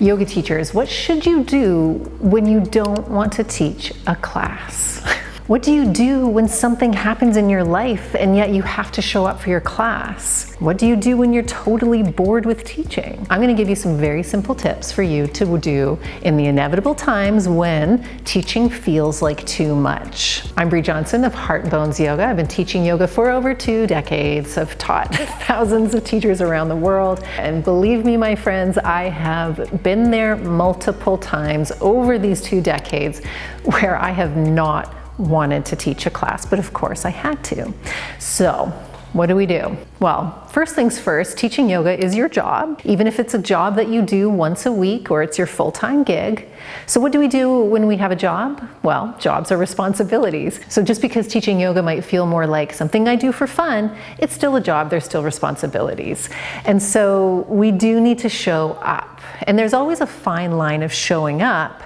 Yoga teachers, what should you do when you don't want to teach a class? What do you do when something happens in your life and yet you have to show up for your class? What do you do when you're totally bored with teaching? I'm going to give you some very simple tips for you to do in the inevitable times when teaching feels like too much. I'm Brea Johnson of Heart and Bones Yoga. I've been teaching yoga for over 2 decades. I've taught thousands of teachers around the world. And believe me, my friends, I have been there multiple times over these 2 decades where I have not wanted to teach a class, but of course I had to. So what do we do? Well, first things first, teaching yoga is your job, even if it's a job that you do once a week or it's your full-time gig. So what do we do when we have a job? Well, jobs are responsibilities. So just because teaching yoga might feel more like something I do for fun, it's still a job, there's still responsibilities. And so we do need to show up. And there's always a fine line of showing up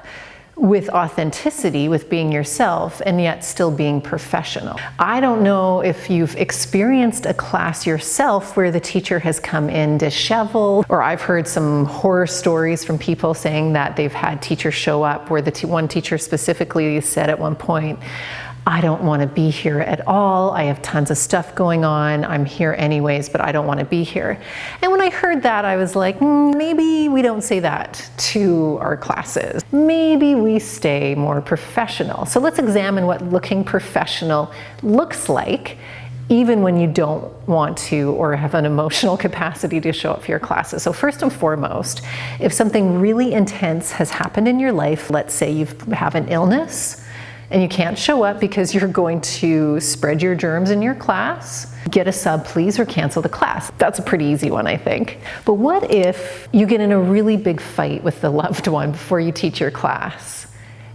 with authenticity, with being yourself, and yet still being professional. I don't know if you've experienced a class yourself where the teacher has come in disheveled, or I've heard some horror stories from people saying that they've had teachers show up where the one teacher specifically said at one point, I don't want to be here at all. I have tons of stuff going on. I'm here anyways, but I don't want to be here. And when I heard that, I was like, maybe we don't say that to our classes. Maybe we stay more professional. So let's examine what looking professional looks like, even when you don't want to or have an emotional capacity to show up for your classes. So first and foremost, if something really intense has happened in your life, let's say you have an illness, and you can't show up because you're going to spread your germs in your class, get a sub please or cancel the class. That's a pretty easy one, I think. But what if you get in a really big fight with the loved one before you teach your class?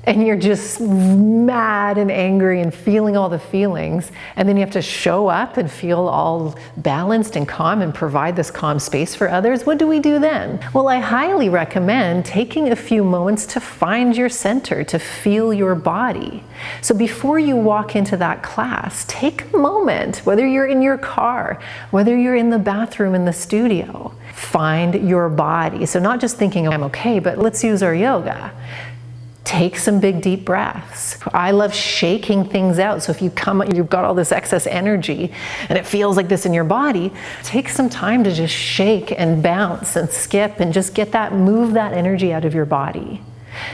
And you're just mad and angry and feeling all the feelings, and then you have to show up and feel all balanced and calm and provide this calm space for others. What do we do then? Well, I highly recommend taking a few moments to find your center, to feel your body. So before you walk into that class, take a moment, whether you're in your car, whether you're in the bathroom in the studio, find your body. So not just thinking, I'm okay, but let's use our yoga. Take some big deep breaths. I love shaking things out. So if you've got all this excess energy and it feels like this in your body, take some time to just shake and bounce and skip and just move that energy out of your body.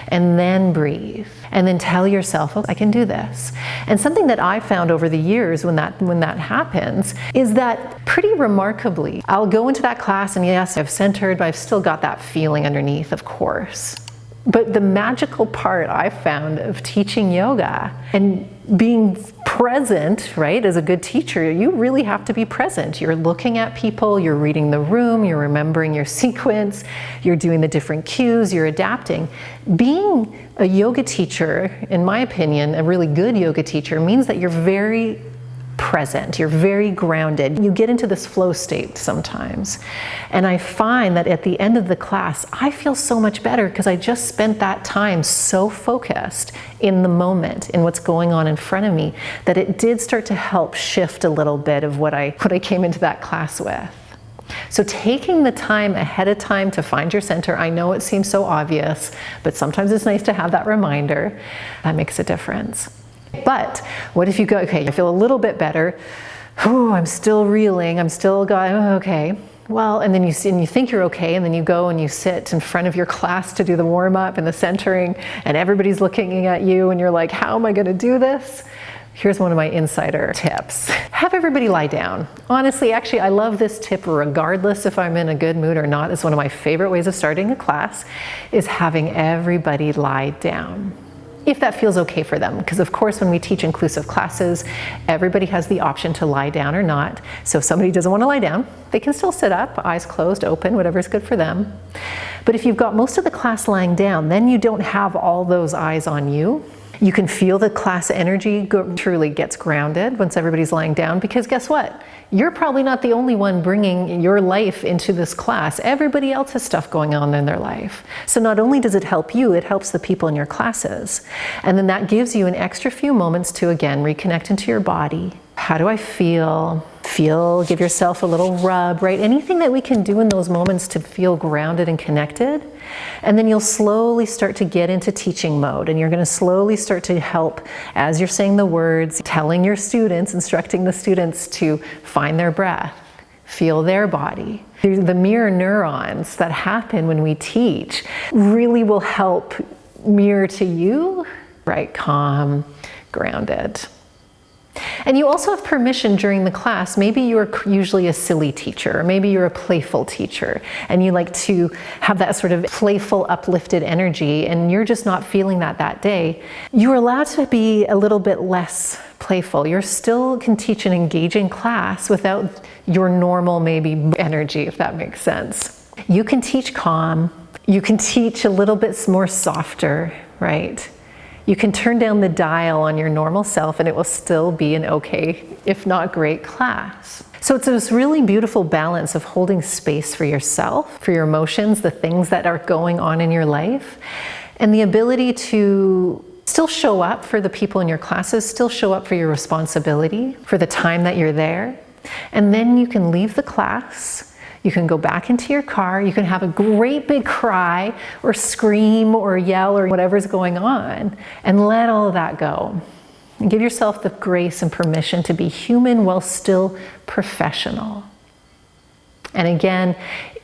And then breathe. And then tell yourself, oh, I can do this. And something that I found over the years when that happens is that pretty remarkably, I'll go into that class and yes, I've centered, but I've still got that feeling underneath, of course. But the magical part I found of teaching yoga and being present, right, as a good teacher, you really have to be present. You're looking at people, you're reading the room, you're remembering your sequence, you're doing the different cues, you're adapting. Being a yoga teacher, in my opinion, a really good yoga teacher, means that you're very present, you're very grounded. You get into this flow state sometimes. And I find that at the end of the class, I feel so much better because I just spent that time so focused in the moment, in what's going on in front of me, that it did start to help shift a little bit of what I came into that class with. So taking the time ahead of time to find your center, I know it seems so obvious, but sometimes it's nice to have that reminder. That makes a difference. But what if you go, okay, I feel a little bit better. Oh, I'm still reeling. I'm still going, okay. Well, and then you think you're okay, and then you go and you sit in front of your class to do the warm up and the centering, and everybody's looking at you, and you're like, how am I going to do this? Here's one of my insider tips. Have everybody lie down. Honestly, actually, I love this tip regardless if I'm in a good mood or not. It's one of my favorite ways of starting a class, is having everybody lie down, if that feels okay for them. Because of course, when we teach inclusive classes, everybody has the option to lie down or not. So if somebody doesn't want to lie down, they can still sit up, eyes closed, open, whatever's good for them. But if you've got most of the class lying down, then you don't have all those eyes on you. You can feel the class energy truly gets grounded once everybody's lying down, because guess what? You're probably not the only one bringing your life into this class. Everybody else has stuff going on in their life. So not only does it help you, it helps the people in your classes. And then that gives you an extra few moments to, again, reconnect into your body, How do I feel? Give yourself a little rub, right? Anything that we can do in those moments to feel grounded and connected. And then you'll slowly start to get into teaching mode, and you're going to slowly start to help as you're saying the words, telling your students, instructing the students to find their breath, feel their body. The mirror neurons that happen when we teach really will help mirror to you, right? Calm, grounded. And you also have permission during the class. Maybe you're usually a silly teacher, or maybe you're a playful teacher, and you like to have that sort of playful, uplifted energy, and you're just not feeling that day. You're allowed to be a little bit less playful. You still can teach an engaging class without your normal, maybe, energy, if that makes sense. You can teach calm. You can teach a little bit more softer, right? You can turn down the dial on your normal self and it will still be an okay, if not great, class. So it's this really beautiful balance of holding space for yourself, for your emotions, the things that are going on in your life, and the ability to still show up for the people in your classes, still show up for your responsibility, for the time that you're there. And then you can leave the class. You can go back into your car, you can have a great big cry or scream or yell or whatever's going on, and let all of that go. And give yourself the grace and permission to be human while still professional. And again,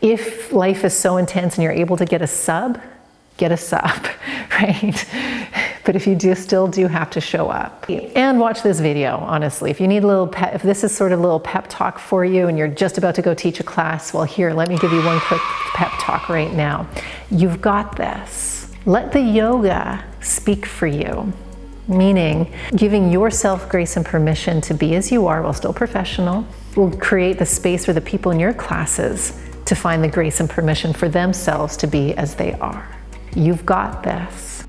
if life is so intense and you're able to get a sub, right? But if you still do have to show up. And watch this video, honestly. If you need a little if this is sort of a little pep talk for you and you're just about to go teach a class, well, here, let me give you one quick pep talk right now. You've got this. Let the yoga speak for you. Meaning, giving yourself grace and permission to be as you are while still professional will create the space for the people in your classes to find the grace and permission for themselves to be as they are. You've got this.